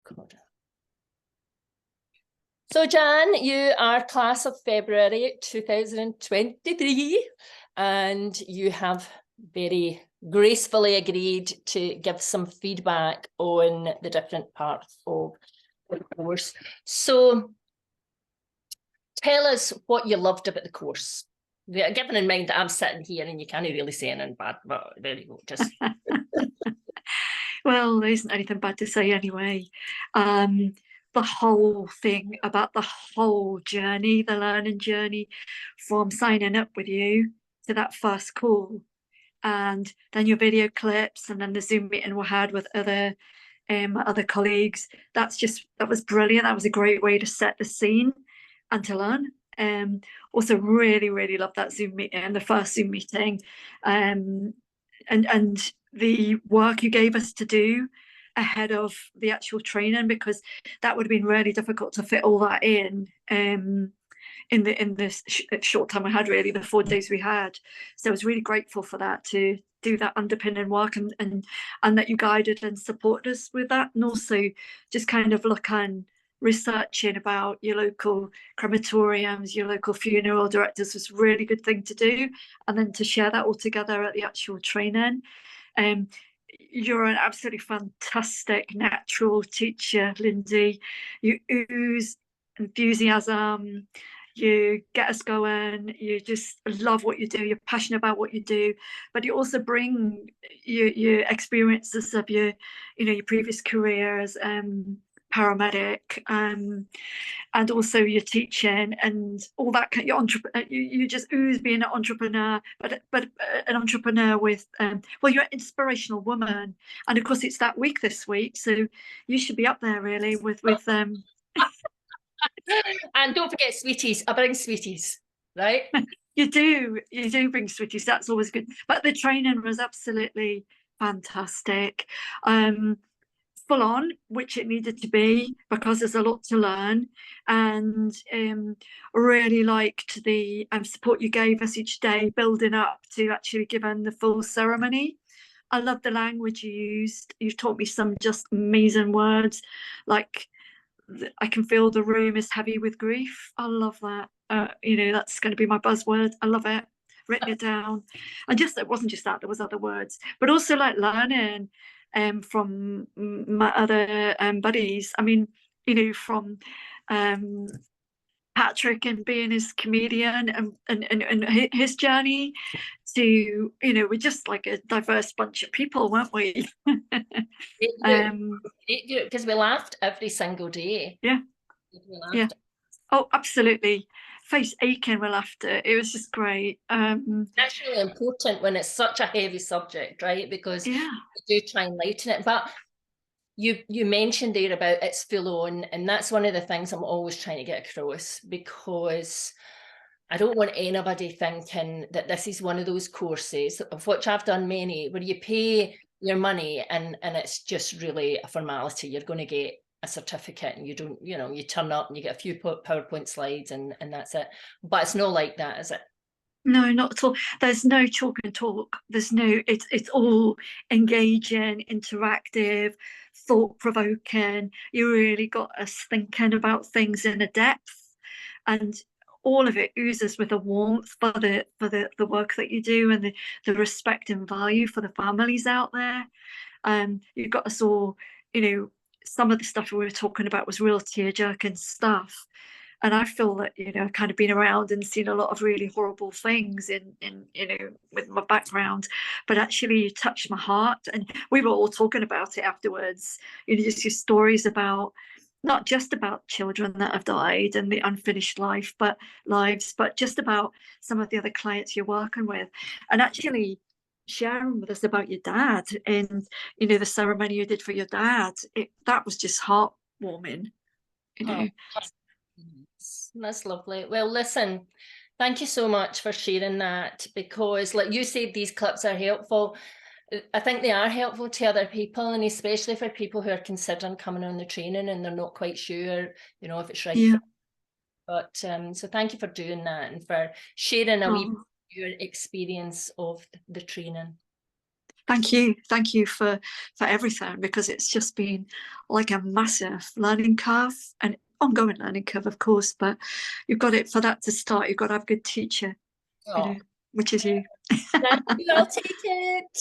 recorder. So Jan, you are class of February 2023, and you have very gracefully agreed to give some feedback on the different parts of the course. So tell us what you loved about the course. Given in mind that I'm sitting here and you can't really say anything bad, but there you go. Just well, there isn't anything bad to say anyway. The whole thing about the whole journey, the learning journey, from signing up with you to that first call, and then your video clips, and then the Zoom meeting we had with other colleagues. That was brilliant. That was a great way to set the scene and to learn. Also really loved that Zoom meeting, the first Zoom meeting, and the work you gave us to do ahead of the actual training, because that would have been really difficult to fit all that in this short time I had, really, the 4 days we had. So I was really grateful for that, to do that underpinning work, and that you guided and supported us with that, and also just kind of researching about your local crematoriums, your local funeral directors was a really good thing to do, and then to share that all together at the actual training. You're an absolutely fantastic natural teacher, Lindsay. You ooze enthusiasm, you get us going, you just love what you do, you're passionate about what you do, but you also bring your experiences of your previous career as paramedic, and also your teaching and all that. You just ooze being an entrepreneur, but an entrepreneur with well, you're an inspirational woman, and of course it's that week this week, so you should be up there really with and don't forget sweeties. I bring sweeties, right? You do bring sweeties. That's always good. But the training was absolutely fantastic. Full on, which it needed to be, because there's a lot to learn, and really liked the support you gave us each day, building up to actually giving the full ceremony. I love the language you used. You've taught me some just amazing words, like I can feel the room is heavy with grief. I love that. That's going to be my buzzword. I love it. Written it down. And just, it wasn't just that, there was other words, but also like learning from my other buddies. I mean, from Patrick and being his comedian, and his journey to, we're just like a diverse bunch of people, weren't we? Because we laughed every single day. Yeah. Yeah. Oh, absolutely. Face aching with laughter. It was just great. That's really important when it's such a heavy subject, right? Because yeah, you do try and lighten it. But you mentioned there about it's full on, and that's one of the things I'm always trying to get across, because I don't want anybody thinking that this is one of those courses, of which I've done many, where you pay your money and it's just really a formality. You're going to get a certificate and you don't, you turn up and you get a few PowerPoint slides and that's it. But it's not like that, is it? No, not at all. There's no chalk and talk. There's no, it's all engaging, interactive, thought-provoking. You really got us thinking about things in a depth, and all of it oozes with a warmth for the work that you do, and the respect and value for the families out there. You've got us all, some of the stuff we were talking about was real tear-jerking stuff. And I feel that, I've kind of been around and seen a lot of really horrible things in with my background, but actually you touched my heart. And we were all talking about it afterwards, just your stories about, not just about children that have died and the unfinished lives, but just about some of the other clients you're working with, and actually sharing with us about your dad and, the ceremony you did for your dad. That was just heartwarming, Oh, that's lovely. Well, listen, thank you so much for sharing that, because like you said, these clips are helpful. I think they are helpful to other people, and especially for people who are considering coming on the training and they're not quite sure, if it's right. Yeah. But so thank you for doing that and for sharing a wee your experience of the training. Thank you for everything, because it's just been like a massive learning curve, and ongoing learning curve, of course. But you've got it, for that to start, you've got to have a good teacher, Oh, which is you. thank you. I'll take it.